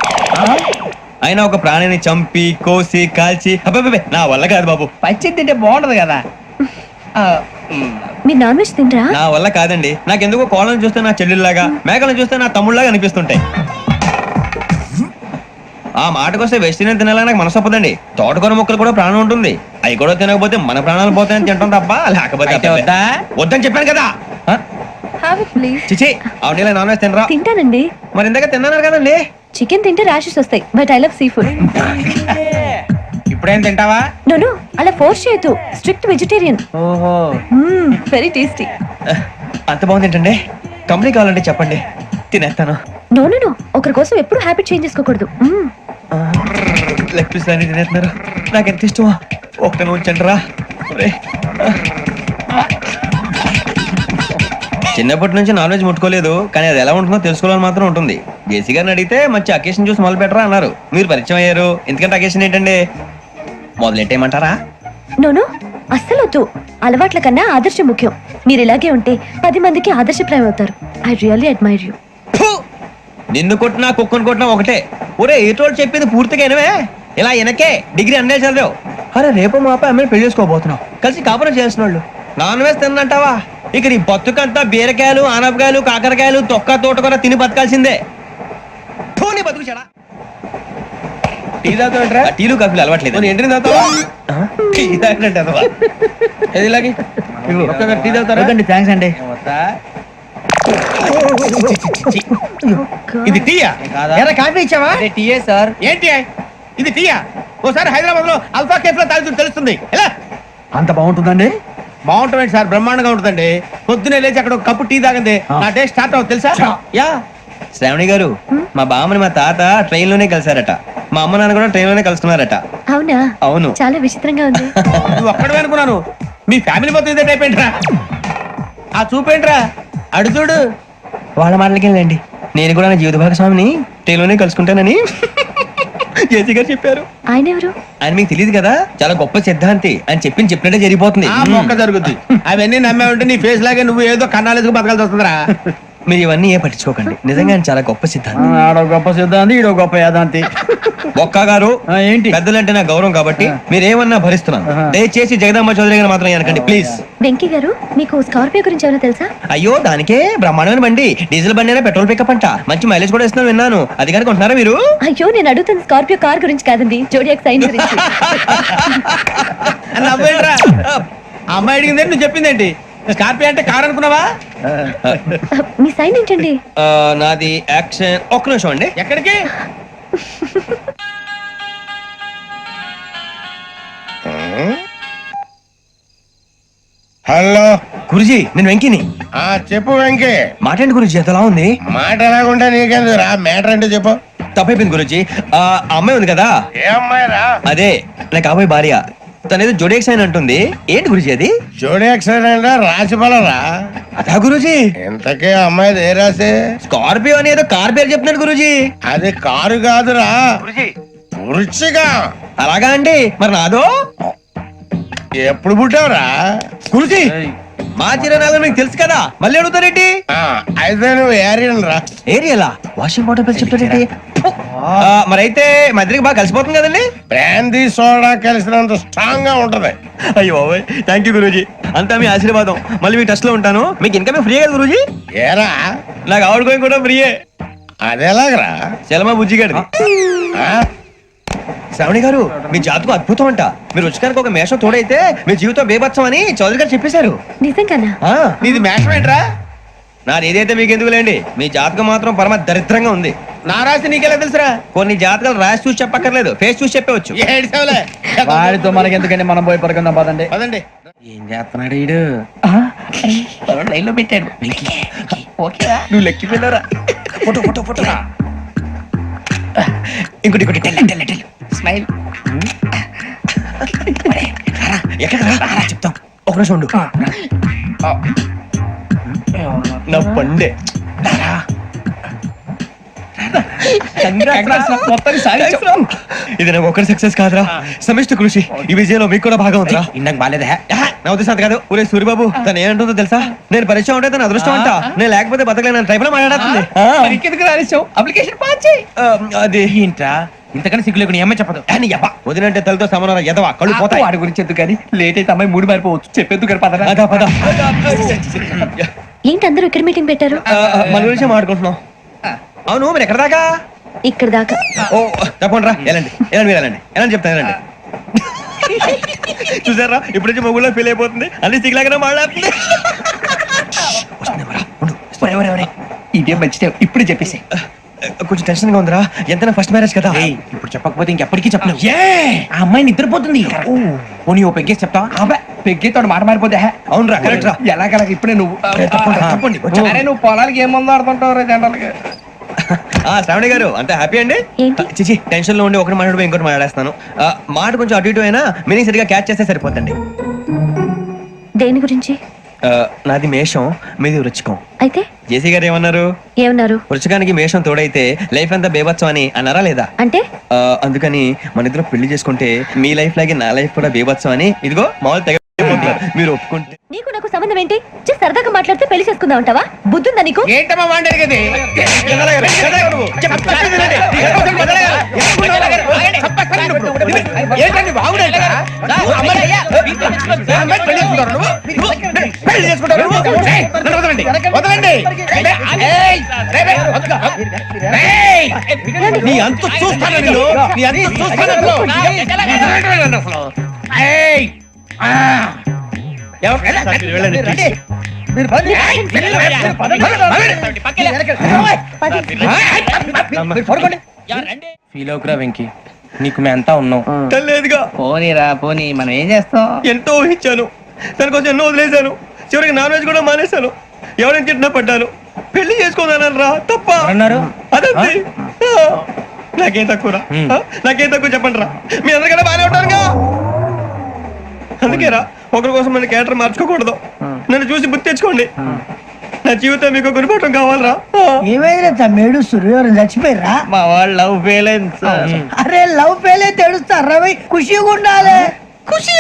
అయినా ఒక ప్రాణిని చంపి కోసి కాల్చి అబ్బబ్బే నా వల్ల కాదు బాబు.
పచ్చి తింటే బాగుంటది కదా.
మీరు నాన్ వెజ్ తినరా?
నా వల్ల కాదండి. నాకెందుకో కోళ్ళను చూస్తే నా చెల్లెల్లాగా, మేకలను చూస్తే నా తమ్ముళ్ళలాగా అనిపిస్తుంటాయి. ఆ మాటకొస్తే వెస్టిరియన్ తినాలని నాకు మనసు ఒప్పదండి. తోటకూర మొక్కలు కూడా ప్రాణం ఉంటుంది. అవి కూడా తినకపోతే మన ప్రాణాలు పోతాయని తింటాం తప్ప లేకపోతే వద్దని చెప్పాను కదా.
Have it please.
చిచి అవునీ నాన్ వెజ్ తినరా?
తింటానండి.
మరి ఇందాక తిన్నాను కదండి.
చికెన్ తింటే ర్యాషెస్ వస్తాయి, but I love sea food.
ఇప్పుడేం తింటావా?
నో అలా ఫోర్స్ చేయొద్దు. Strict vegetarian.
ఓహో
వెరీ టేస్టీ.
అంత బాగుంది ఏంటండి? కంపెనీ కావాలంటే చెప్పండి, తినేస్తాను.
నో నో నో, ఒకరి కోసం ఎప్పుడు హ్యాబిట్ చేంజ్ చేసుకోకూడదు.
లెగ్ పీస్ అన్ని తినేస్తున్నారు. నాకు ఎంత ఇష్టమో ఒకటే ఉంచండి రా. చిన్నప్పటి నుంచి నాన్ వెజ్ ముట్టుకోలేదు, కానీ అది ఎలా ఉంటుందో తెలుసుకోవాలని మాత్రం ఉంటుంది. జేసీ గారిని అడిగితే మంచి అకేషన్ చూసి మొదలు పెట్టరా అన్నారు. మీరు పరిచయం అయ్యారు, ఎందుకంటే అకేషన్ ఏంటండి? మొదలెట్టేయమంటారా?
నో నో, అస్సలు వద్దు. అలవాట్ల కన్నా ఆదర్శం ముఖ్యం. మీరు ఇలాగే ఉంటే 10 మందికి ఆదర్శప్రాయం అవుతారు. I really admire you.
నిన్ను కొట్టినా కుక్కను కొట్టినా ఒకటే. ఒరే ఏటోళ్ళు చెప్పింది పూర్తిగా వినవే. ఇలా వెనకే డిగ్రీ అన్నే చదివావు. అరే రేపు మా అబ్బాయి అమ్మని పెళ్లి చేసుకోబోతున్నావు, కలిసి కాపురం చేసిన వాళ్ళు. నాన్ వెజ్ తిన్నంటావా? ఇక నీ బతుకంతా బీరకాయలు ఆనపకాయలు కాకరకాయలు తొక్క తోట కూడా తిని బతకాల్సిందే. నీ బతుకు చెడా.
టీ తాగుతావేంట్రా?
టీలు కాఫీలు అలవాట్లేదు.
ఎంట్రీ తాగుతావా?
టీ తాగినట్టు అదవా.
ఏది ఇలాగే టీ తాగుతారా?
థ్యాంక్స్ అండి.
ఇది టీయా?
కాఫీ ఇచ్చావా?
టీయే సార్. ఏంటి ఇది టీయా? ఓసారి హైదరాబాద్ లో అల్ఫా కేఫ్ లో తాగుతూ తెలుస్తుంది. ఎలా
అంత బాగుంటుందండి?
బాగుంటుంది సార్, బ్రహ్మాండంగా ఉంటుందండి. పొద్దునే లేచి అక్కడ ఒక కప్పు టీ తాగండి నా డే స్టార్ట్ అవుతుంది తెలుసా? యా.
శ్రావణి గారు, మా బామ్మని మా తాత ట్రైన్ లోనే కలిసారట. మా అమ్మ నాన్న కూడా ట్రైన్ లోనే కలుసుకున్నారట.
అవునా?
అవును.
చాలా విచిత్రంగా ఉంది.
నువ్వు ఒక్కడే అనుకున్నాను, మీ ఫ్యామిలీ మొత్తం ఇదే టైప్ ఏంట్రా? ఆ చూపేంట్రా? అడు చూడు.
వాళ్ళ మాటలకి వెళ్ళండి. నేను కూడా నా జీవిత భాగస్వామిని ట్రైన్ లోనే కలుసుకుంటానని జేసీ గారు చెప్పారు.
ఆయన ఎవరు?
ఆయన మీకు తెలియదు కదా, చాలా గొప్ప సిద్ధాంతి అని చెప్పినట్టే జరిగిపోతుంది.
ఆ మొక్క జరుగుద్ది. అవన్నీ నమ్మే ఉంటే నీ ఫేస్ లాగే నువ్వు ఏదో కన్నాలేసుకు బతకాల్సి వస్తుందిరా.
మీరు ఇవన్నీ ఏ పట్టించుకోకండి. నిజంగా ఆయన చాలా గొప్ప సిద్ధాంతి.
ఆడో గొప్ప సిద్ధాంతి, ఈడో గొప్ప యాదాంతి.
ఒక్క గారు
ఏంటి?
పెద్దలంటే నా గౌరవం కాబట్టి మీరేమన్నా భరిస్తున్నాను. దయచేసి జగదాంబ చౌదరి గారు మాత్రం అనకండి ప్లీజ్.
వెంకీ గారు, మీకు స్కార్పియో గురించి ఏమైనా తెలుసా?
అయ్యో దానికే బ్రహ్మాండమైన బండి. డీజిల్ బండి అయినా పెట్రోల్ పికప్ అంట. మంచి మైలేజ్ కూడా ఇస్తున్నాను విన్నాను. అది కానీ కొంటున్నారా మీరు?
అయ్యో నేను అడుగుతున్న స్కార్పియో కార్ గురించి కాదండి, జోడియాక్ సైన్ గురించి.
నవ్వేంట్రా? ఆ అమ్మాయి అడిగింది నువ్వు చెప్పిందేంటి? స్కార్పియో అంటే కార్ అనుకున్నావా?
మీ సైన్ ఏంటండి?
నాది యాక్షన్. ఒక్క నిమిషం అండి.
ఎక్కడికి?
హలో
గురుజీ, నేను వెంకిని.
చెప్పు వెంకీ.
మాట ఏంటి గురుజీ, ఎంతలా ఉంది?
మాట ఎలాగుంటా నీకెందుకు రా, మ్యాటర్ అంటే చెప్పు.
తప్పైపోయింది గురుజీ. ఆ అమ్మాయి ఉంది కదా,
ఏ అమ్మాయి రా?
అదే నా కాబోయే భార్య. తనేదో జోడేక్ సైన్ అంటుంది. ఏంటి గురుజీ అది?
జోడియాక్ సైన్ రాసి పలరా?
అదా గురుజీ.
ఇంతకే అమ్మాయి ఏ రాసి?
స్కార్పియో అని ఏదో కార్ పేరు చెప్తున్నాడు గురుజీ.
అది కారు కాదురా, వృచ్చిక.
అలాగా అండి, మరి నాదో
ఎప్పుడు పుట్టావురా?
గురుజీ మా చిరునాలు మీకు తెలుసు కదా, మళ్ళీ అడుగుతారేంటి?
అయితే నువ్వు ఏరియన్ రా.
ఏరియలా? వాషింగ్ వాటర్ బిల్ చెప్తారేంటి? మరైతే మా ఇద్దరికి బాగా కలిసిపోతుంది కదండి.
బ్రాందీ సోడా కలిసినంత స్ట్రాంగ్ గా ఉంటది.
అయ్యో బాబాయ్, థ్యాంక్ యూ గురూజీ, అంతా మీ ఆశీర్వాదం. మళ్ళీ మీ టచ్ లో ఉంటాను. మీకు ఇన్కమ్ ఫ్రీ కదా గురూజీ?
ఏరా
నాకు ఆవిడ గోయింగ్ కూడా ఫ్రీయే.
అదేలాగరా?
చలమా బుజ్జి గారిది. శ్రావణి గారు, మీ జాతకం అద్భుతం అంట. మీరు రుచికానికి ఒక మేషం తోడైతే మీ జీవితం బేబత్సం అని చౌదరి గారు చెప్పేశారు.
నిజంగానా?
నీది మేషం ఏంట్రా? నాది ఏదైతే మీకు ఎందుకులేండి, మీ జాతకం మాత్రం పరమ దరిద్రంగా ఉంది. నా రాసి నీకెలా తెలుసురా? కొన్ని జాతకాలు రాసి చూసి చెప్పక్కర్లేదు, ఫేస్ చూసి చెప్పవచ్చు.
వాడితో మనకి ఎందుకండి, మనం పోయి పడుకుందాం పదండి.
పదండి.
ఏం చేస్తున్నాడు వీడు? లైన్ లో పెట్టాడు.
నువ్వు లెక్కి వెళ్ళరా? Photo photo photo. ఇంకోటి ఇంకోటి టెల్
స్మైల్.
ఎక్కడ చెప్తాం, ఒక నిమిషం ఉండు. నా పండే ఇది నాకు ఒక్కరి సక్సెస్ కాదురా, సమిష్టి కృషి. ఈ విజయంలో మీకు కూడా భాగం ఉందిరా.
ఇందాక బాగాలేదా?
నా ఉద్దేశం అంత కాదు. ఊరే సూర్యబాబు, తను ఏమంటుందో తెలుసా? నేను పరిచయం ఉంటే తన అదృష్టం అంట. నేను లేకపోతే బతకలేను ట్రైబ్ లో మాట్లాడుతుంది.
ఇంకెందుకు రాలేసావు? అప్లికేషన్ పాస్ చేయి.
అది
ఏంట్రా ఇంతకన్నా సిగ్గు లేకుండా ఏమై చెప్పదు.
వదినంటే తలతో సమానం ఎదవా, కళ్ళు పోతాయి.
వాడి గురించి ఎందుకు కానీ, లేట్ అయితే అమ్మాయి మూడు మారిపోవచ్చు. చెప్పేందుకు గారు పదరా.
అదా పద.
ఏంటి అందరూ ఇక్కడ మీటింగ్ పెట్టారు?
మన గురించి మాట్లాడుకుంటున్నాం. అవును, మీరు ఎక్కడ దాకా?
ఇక్కడ దాకా.
ఓ తప్పకుండా రా, వెళ్ళండి వెళ్ళండి, మీరు వెళ్ళండి వెళ్ళండి, చెప్తాను వెళ్ళండి. చూసారా, ఇప్పుడు నుంచి మొగుల్లో ఫీల్ అయిపోతుంది, అన్ని సిగ్లాగానే మాట్లాడుతుంది.
ఇదే మంచిదే, ఇప్పుడు చెప్పేసి.
కొంచెం టెన్షన్ గా ఉందిరా, ఎంతైనా ఫస్ట్ మ్యారేజ్ కదా.
ఇప్పుడు చెప్పకపోతే ఇంకెప్పటికీ చెప్పలేవు. ఆ అమ్మాయి నిద్రపోతుంది. పోనీ ఓ పెగ్గేసి చెప్తావా? పెగ్గేతో మాట మారిపోతే.
అవునరా, కరెక్ట్ రా.
ఎలాగలా ఇప్పుడే నువ్వు
తప్పండి.
అరే నువ్వు పొలాలకి ఏం మందు ఆడుతుంటావు జనరల్ గా.
శ్రావణి గారు, అంతా హ్యాపీ అండి? చిచి, టెన్షన్ లో ఉండి ఒకటి మాట్లాడిపోయి ఇంకోటి మాట్లాడేస్తాను. మాట కొంచెం అటు ఇటు అయినా మీనింగ్ సరిగా క్యాచ్ చేస్తే సరిపోతండి.
దేని గురించి?
నాది మేషం, మీది వృచ్చికం.
అయితే
జేసీ గారు ఏమన్నారు?
ఏమన్నారు?
వృచ్చికానికి మేషం తోడైతే లైఫ్ అంతా బేబత్సం అని అన్నారా లేదా?
అంటే
అందుకని మన ఇద్దరు పెళ్లి చేసుకుంటే మీ లైఫ్ లాగే నా లైఫ్ కూడా బేబత్సం అని, ఇదిగో మామూలు తెగ మీరు ఒప్పుకుంటే.
నీకు నాకు సంబంధం ఏంటి? సరదాగా మాట్లాడితే పెళ్లి చేసుకుందాం అంటావా? బుద్ధుందా నీకు?
ఏంటమ్మా వాడేది? ఏంటండి బాగుండే
నీ అంత చూస్తాను, నీ అంత చూస్తాను.
ఫీల్ అవుకురా వెంకీ, నీకు మేము అంతా ఉన్నాం.
లేదుగా.
పోనీరా పోనీ, మనం ఏం చేస్తాం?
ఎంతో ఊహించాను, దానికోసం ఎన్నో వదిలేశాను. చివరికి నాన్ వెజ్ కూడా మానేశాను. ఎవరైనా తిట్టినా పడ్డాను. పెళ్లి చేసుకోదానని రా, తప్ప
అన్నారు.
అదంతే. నాకేం తక్కువరా? నాకేం తక్కువ చెప్పండి రా. మీ అందరికన్నా బాగానే ఉంటారుగా. అందుకేరా, ఒకరి కోసం మన క్యారెక్టర్ మార్చుకోకూడదు. నన్ను చూసి గుర్తు తెచ్చుకోండి. నా జీవితం మీకు గురిపటం కావాలరా.
ఏమైనా తమ్మేడు సూర్యవరం చచ్చిపోయిరా?
మా వాళ్ళు లవ్ ఫెయిల్ అయింది సార్.
అరే లవ్ ఫెయిల్ అయితే ఏడుస్తారా? ఖుషిగా ఉండాలి. ఖుషి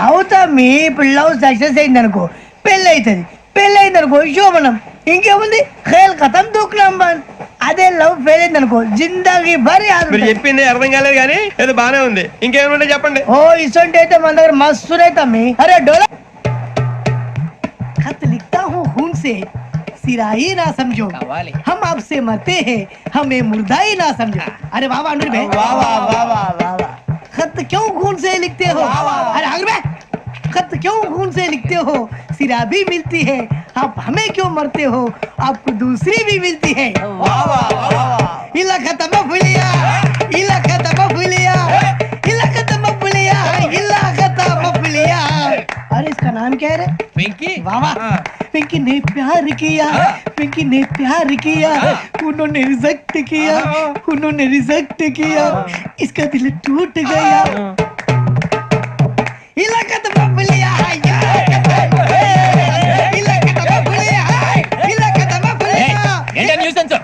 అవుతా. మీ ఇప్పుడు లవ్ సక్సెస్ అయింది అనుకో, పెళ్ళి అవుతుంది. పెళ్ళి అయింది అనుకో శోభనం. ఇంకేముంది, ఖేల్ కథం దూకునాం బాన్. అదే లవ్ ఫెయిల్ అయింది అనుకో, జిందాగీ భారీ.
మీరు చెప్పింది అర్థం కాలేదు కానీ ఏదో బానే ఉంది. ఇంకేమైనా చెప్పండి.
ఓ ఇసొంటి అయితే మన దగ్గర మస్తు తమ్మి. అరే డోలా खत लिखता हूँ खून से, सिरा ही ना समझो, हम आपसे मरते हैं, हमें मुर्दा ही ना समझो. अरे वाह वाह अनुर भाई, वाह वाह वाह वाह वाह. खत क्यों खून से लिखते हो? अरे अनुर भाई, खत क्यों खून से लिखते हो? सिरा भी मिलती है, आप हमें क्यों मरते हो? आपको दूसरी भी मिलती है. वाह वाह वाह. इला खत्म फुलिया, इला खत्म फुलिया, इला खत्म फुलिया, इला खत्म फुलिया. अरे इसका नाम क्या है रे?
వెంకీ.
वाह वाह. पिंकी ने प्यार किया, पिंकी ने प्यार किया, उन्होंने रिजेक्ट किया, उन्होंने रिजेक्ट किया, इसका दिल टूट गया. इलाका तो बबलिया है, इलाका तो बबलिया है, इलाका तो बबलिया.
ఏంటా న్యూసెన్స్?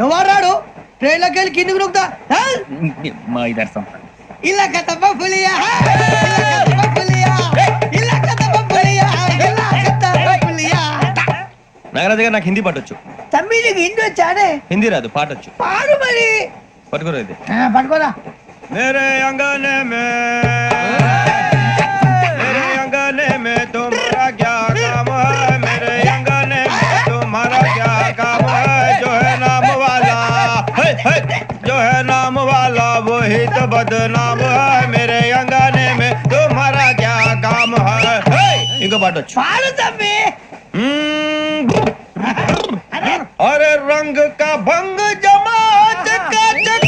ఎవరాడు? ट्रेन लग गई किन्नी को रुकता चल
మా ఇదర్థం
इलाका तब फुलिया इलाका तब फुलिया इलाका तब फुलिया इलाका तब फुलिया
నాగరాజు గారు నాకు హిందీ పాటొచ్చు.
తమ్మి నీకు హిందీ వచ్చానే
హిందీ రాదు, పాటొచ్చు.
పాడు మరి
పట్టుకోలేదు.
పట్టుకోరా
मेरे अंगने में तुम्हारा क्या काम है, मेरे अंगने में तुम्हारा क्या काम है, जो है नाम वाला जो है नाम वाला वही तो बदनाम है, मेरे अंगने में तुम्हारा क्या काम है. इनको पाटो
పాడు తమ్మి
अरे रंग का भंग जमा चकाचक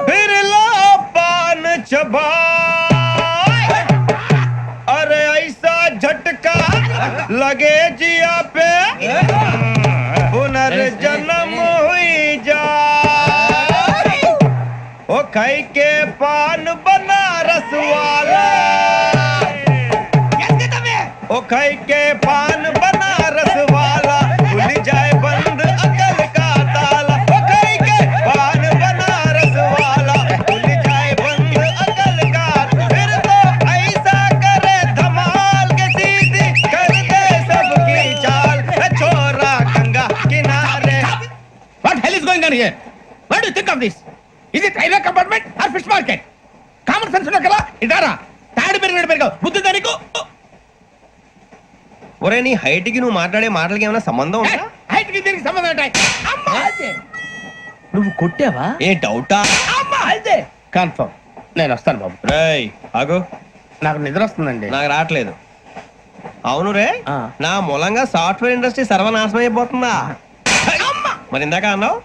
फिर ला पान चबा, अरे ऐसा झटका लगे जिया पे पुनर्जन्म हुई जा, ओ खाई के पान बनारस वाला, ओ खाई के पान बनारस वाला खुल जाए बंद अकल का ताला, ओ खाई के पान बनारस वाला खुल जाए बंद अकल का, फिर तो ऐसा करे धमाल के सीधी कर दे सबकी चाल, छोरा गंगा किनारे.
What hell is going on here? What do you think of this? Is it railway compartment or fish market? Common sense ఉన్న కదా ఇదారా తాడు పెరిగావు బుద్ధి దానికి
ఒరే నీ హైట్ కి నువ్వు మాట్లాడే మాటలకి ఏమైనా సంబంధం ఉందా?
హైట్ కి దీనికి సంబంధం ఉంటాయి. అమ్మా
నువ్వు కొట్టావా?
ఏ డౌటా?
అమ్మా అయితే కన్ఫర్మ్ నేను వస్తాను బాబు.
రేయ్ ఆగు,
నాకు నిద్ర వస్తుందండి.
నాకు రావట్లేదు. అవును రే, నా మూలంగా సాఫ్ట్వేర్ ఇండస్ట్రీ సర్వనాశనం అయిపోతుందా? మరి ఇందాక అన్నావు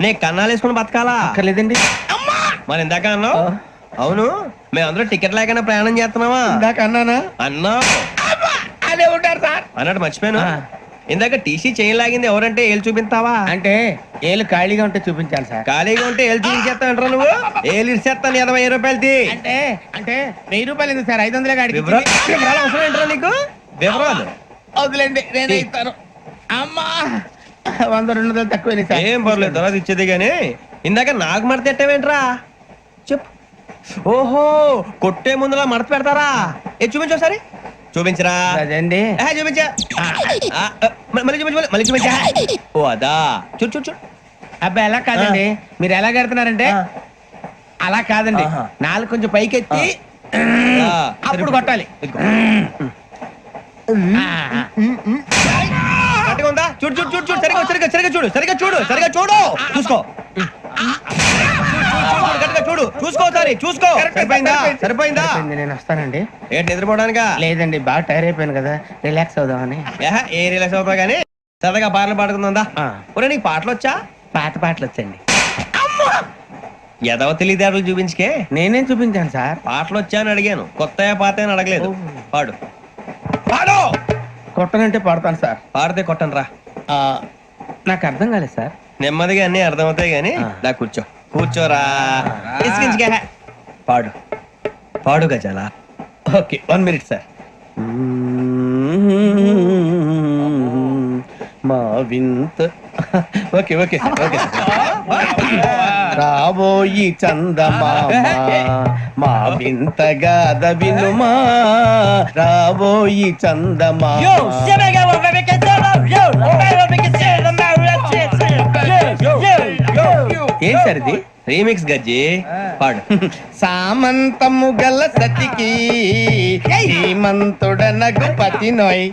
నీ కన్నాలు వేసుకుని బతకాలా?
అక్కర్లేదండి.
మరి ఇందాక అన్నావు అవును మేమందరూ టికెట్ లేకుండా ప్రయాణం చేస్తున్నావా?
ఇందాక అన్నానా?
అన్నావు.
అదే ఉంటారు సార్
అన్నట్టు మర్చిపోయాను, ఇందాక టీసీ చేయి లాగింది ఎవరంటే ఏళ్ళు చూపిస్తావా?
అంటే ఏళ్ళు ఖాళీగా ఉంటే చూపించాలి సార్.
ఖాళీగా ఉంటే ఏళ్ళు చూపించేస్తానంటారా నువ్వు? ఏళ్ళు ఇచ్చేస్తాను 20 రూపాయలది.
అంటే అంటే 1000 రూపాయలు ఎందుకు సార్? 500 గాడికి
వివరాలు అవసరం ఏంటరా నీకు? వివరాలు
వదిలేండి నేనే ఇస్తాను. అమ్మా 100-200 తక్కువ సార్.
ఏం పర్లేదు తర్వాత ఇచ్చేది గానీ ఇందాక నాకు మడత ఎట్టవేంట్రా చెప్పు. ఓహో కొట్టే ముందులా మడత పెడతారా? ఏ చూపించు ఒకసారి చూపించరా.
అదండి
చూపించా మళ్ళీ చూపించు మళ్ళీ చూపించా. ఓ అదా చూడు చూడు చూడు.
అబ్బాయి ఎలా కాదండి, మీరు ఎలా కడుతున్నారంటే అలా కాదండి, నాలుగు కొంచెం పైకెత్తి అప్పుడు కొట్టాలి.
కరెక్ట్గా ఉందా? చూడు చూడు చూడు చూడు సరిగా సరిగా సరిగా చూడు సరిగా చూడు సరిగా చూడు చూసుకో కరెక్ట్గా చూడు చూసుకో సారి చూసుకో. సరిపోయిందా? సరిపోయిందా?
నేను వస్తానండి.
ఏంటి నిద్రపోవడానికా?
లేదండి బాగా టైర్ అయిపోయాను కదా, రిలాక్స్ అవుదామని.
ఏ రిలాక్స్ అవుతావు కానీ సరదాగా పాటలు పాడుకుందా? ఒరే నీకు పాటలు వచ్చా?
పాత పాటలు వచ్చండి.
ఎదవ తెలివితేటలు చూపించుకే.
నేనేం చూపించాను సార్?
పాటలు వచ్చా అని అడిగాను, కొత్త పాత అని అడగలేదు. పాడు పాడు.
కొట్టనంటే పడతాను సార్.
పాడితే కొట్టను రా.
నాకు అర్థం కాలేదు సార్.
నెమ్మదిగా అన్ని అర్థమవుతాయి గానీ దా కూర్చో కూర్చోరా. ఇసుకించుకే పాడు పాడు గజాల.
Okay 1 minute sir. మా వింత ఓకే ఓకే ఓకే రాబోయి చందమామ మా వింత గాథ వినుమా, రాబోయి చందమామ. ఏం సార్ ఇది?
రీమిక్స్ గజ్జి పాడు.
సామంతము గల సతికి హేమంతుడ నగుపతి నోయ్.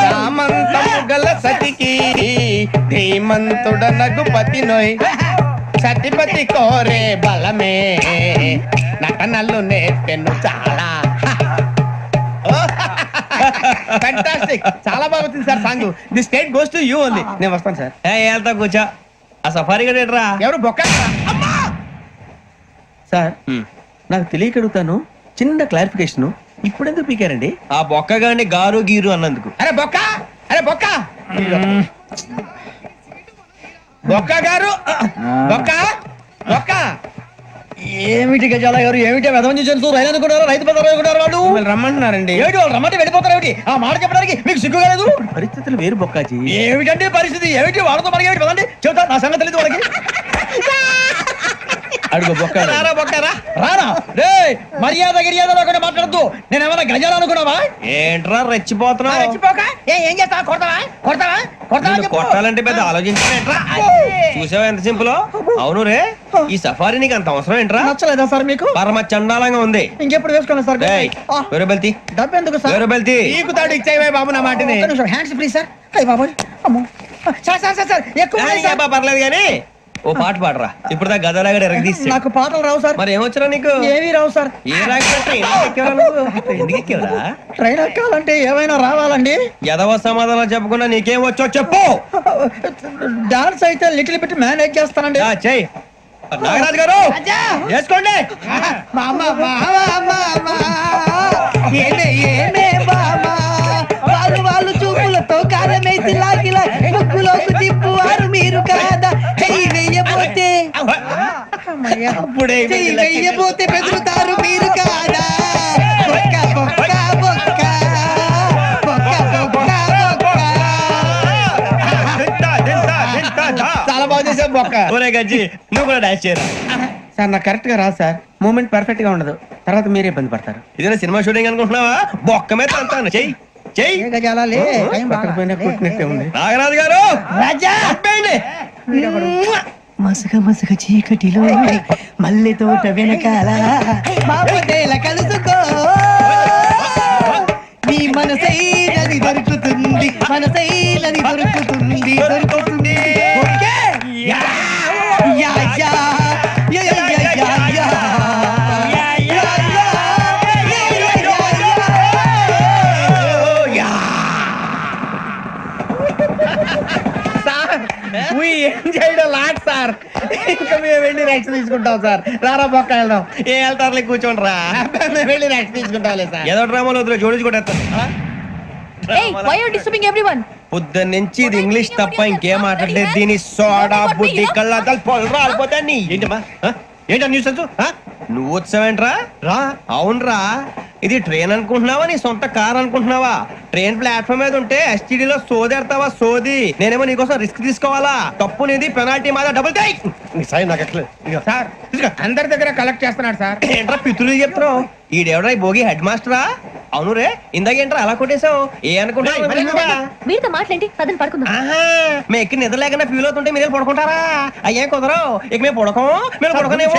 సామంతము గల సతికి ధీమంతుడ నగుపతి నోయ్. సతిపతి కోరే బలమే నటనలు నేర్పెను చాలా. ఫ్యాంటాస్టిక్, చాలా బాగా వచ్చింది sir song. The state goes to you only. నేను వస్తాను సార్.
వెళ్తా కూర్చో. ఆ సఫారీ గడేట్రా
ఎవరు బొక్క సార్? నాకు తెలియక అడుగుతాను, చిన్న క్లారిఫికేషన్. ఇప్పుడెందుకు పీకారండి?
ఆ బొక్క గాని గారు గీరు అన్నందుకు.
అరే బొక్క, అరే బొక్క, బొక్క గారు, బొక్క బొక్క
ఏమిటి గజాల గారు ఏమిటి వెదవం చూసారు రైలు అనుకున్నారు రైతు బజార్ అనుకున్నారు వాళ్ళు
రమ్మంటున్నారండి.
ఏమిటి వాళ్ళు రమ్మంటే వెళ్ళిపోతారు ఏమిటి ఆ మాట చెప్పడానికి మీకు సిగ్గు కాలేదు
పరిస్థితులు వేరు బొక్కాజీ.
ఏమిటంటే పరిస్థితి ఏమిటి వాళ్ళతో మనకి ఏమిటి పదండి చెబుతా నా సంగతి తెలియదు వాళ్ళకి
అడుగు బొక్క.
రారా బొక్కారా
రానా రే మర్యాద గిర్యాద లేకుండా మాట్లాడద్దు నేను ఏమైనా గజాలు అనుకున్నావా
ఏంట్రా రెచ్చిపోతున్నావు
ఏం చేస్తావా కొడతావా కొడతావా
నిన్ను కొట్టాలంటే పెద్ద ఆలోచించావేంట్రా చూసావా ఎంత సింపుల్ అవును రే ఈ సఫారీ నీకు అంత అవసరం ఏంట్రా
నచ్చలేదా సార్ మీకు
పరమ చండాలంగా ఉంది
ఇంకెప్పుడు వేసుకోండి సార్
వేరే బెల్తి
డబ్బు ఎందుకు సార్
వేరే బెల్తి
నీకు తాడు ఇచ్చేవే బాబు నా మాటని.
హ్యాండ్స్ ఫ్రీ సార్ అయ్యి బాబోయ్ అమ్మో సార్ సార్ సార్ సార్ ఎక్కువ ఉన్నాయి సార్.
పర్లేదు కానీ ఓ పాట పాడరా ఇప్పుడు దా గదలాగడ ఎరగదీసి
నాకు పాటలు రావు సార్
మరి ఏమొచ్చరా నీకు
ఏమీ రావు సార్
ఏ రాకపోతే ఎందుకు ఎక్కేవరా
ట్రైన్ ఎక్కాలంటే ఏమైనా రావాలండి
ఎదవ సమాధానం చెప్పకుండా నీకేం వచ్చో చెప్పు
డాన్స్ అయితే లిటిల్ బిట్ మేనేజ్ చేస్తానండి
చెయ్యి నాగరాజు గారు వేసుకోండి
మామ ఏమే ఏమే బామా వాళ్ళు చూపులతో కారమేసి లాగిలా ముక్కులోకి తిప్పువారు మీరు కాదా చెయ్యి వెయ్యబోతే చెయ్యి వెయ్యబోతే బెదురుతారు మీరు కాదా బొక్క బొక్క బొక్క బొక్క బొక్క బొక్క.
చాలా బాగా చేసావు బొక్క.
ఒరే గజ్జి నువ్వు కూడా డాన్స్ చేయరా
సార్ నాకు కరెక్ట్ గా రాదు సార్. మూమెంట్ పర్ఫెక్ట్ గా ఉండదు. తర్వాత మీరే ఇబ్బంది పడతారు.
ఇదేనా సినిమా షూటింగ్ అనుకుంటున్నావా బొక్క మీద అంటాను చెయ్యి చెయ్యి
పక్కన పోయినా కొట్టినట్టే ఉంది.
నాగరాజు గారు
రాజా
చెప్పండి
మసక మసక చీకటిలో మల్లె తోట వెనకాల బాపదేల కలుసుకో నీ మనసైనది దొరుకుతుంది మనసైనది దొరుకుతుంది దొరుకుతుంది okay yeah yeah yeah yeah yeah yeah yeah yeah
sir ఇంకా మేము వెళ్ళి రెక్స్ తీసుకుంటాం సార్. రారా బొక్క వెళ్దాం.
ఏ వెళ్తారులే కూర్చోండి రా
మేము వెళ్ళి రెక్స్ తీసుకుంటాంలే సార్.
ఏదో డ్రామాలో వద్దులే జోడించుకుంటేస్తాను పొద్దున్న నుంచి ఇది ఇంగ్లీష్ తప్ప ఇంకేం మాట్లాడలేదు దీని సోడా బుద్ధి కళ్ళ పొలరా ఆడిపోతా నీ ఏంటమ్మా ఏంటా న్యూస్ నువ్వు వచ్చావేంట్రా రా అవునరా ఇది ట్రైన్ అనుకుంటున్నావా నీ సొంత కార్ అనుకుంటున్నావా ట్రైన్ ప్లాట్ఫామ్ మీద ఉంటే STD లో సోదేడతావా సోది నేనేమో నీకోసం రిస్క్ తీసుకోవాలా తప్పు నీది పెనాల్టీ మాదా డబుల్ టై సాయి నాకు ఎట్లా
సార్ అందరి దగ్గర కలెక్ట్ చేస్తున్నాడు సార్.
ఏంట్రా పితులు చెప్తున్నావు ఈడెవడ్రా ఈ భోగి హెడ్ మాస్టరా అవును రే ఇందాకేంట్రా అలా కొట్టేశావు ఏ అనుకుంటున్నావు
మీరుతో మాట్లాడి అతను పడుకుందాం
మేము ఎక్కి నిద్ర లేకుండా ఫీల్ అవుతుంటే మీరు పడుకుంటారా అయ్యే కుదరవు ఇక మేము పడకం మేము పడకనేమో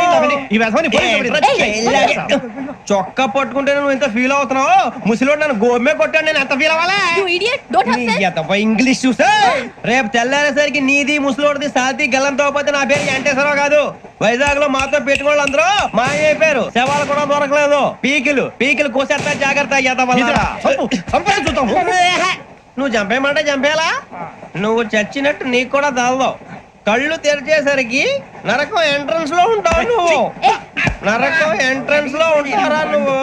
చొక్కా పట్టుకుంటే నువ్వు ఎంత ఫీల్ అవుతున్నావు ముసలివాడు నన్ను గోమే కొట్టాడు నేను ఎంత ఫీల్ అవ్వాలా ఇంగ్లీష్ చూసా రేపు తెల్లారేసరికి నీది ముసలివాడిది సాతి గల్లంతో పోతే నా పేరు వెంకటేశ్వరరావు కాదు వైజాగ్ లో మాతో పెట్టుకోళ్ళు అందరూ మాయైపోయారు శవాలు కూడా దొరకలేదు పీకిలు కోసేస్తా జాగ్రత్త నువ్వు చంపేయమంటే చంపేలా నువ్వు చచ్చినట్టు నీకు కూడా తగదు కళ్ళు తెరిచేసరికి నరకం ఎంట్రన్స్ లో ఉంటావు నువ్వు నరకం ఎంట్రన్స్ లో ఉంటారా నువ్వు